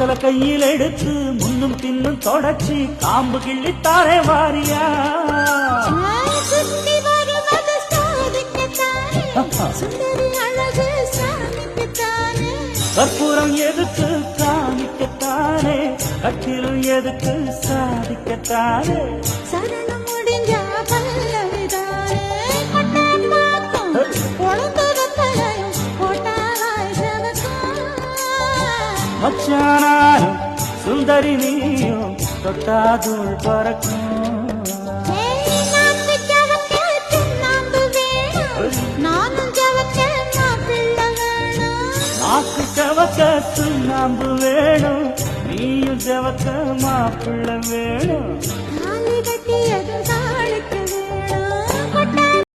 வெத்தல கையில் எடுத்து முன்னும் பின்னும் தொடச்சி காம்பு கிள்ளித்தாரே வாரியா கற்பூரம் எதுக்கு காணிக்கத்தானே கட்டிலும் எதுக்கு சாதிக்கத்தானே சரணம் முடிஞ்ச பல்லவிதானே கொட்டான் பார்க்கும் குழந்தையும் கொட்டாய் மச்சானாரும் சுந்தரி நீயும் தொட்டாதூள் பறக்கும் நாக்கு செவக்க சுண்ணாம்பு வேணும் நீயும் செவக்க மாப்பிள்ள வேணும் தாலி கட்டியதும் தாளுக்கு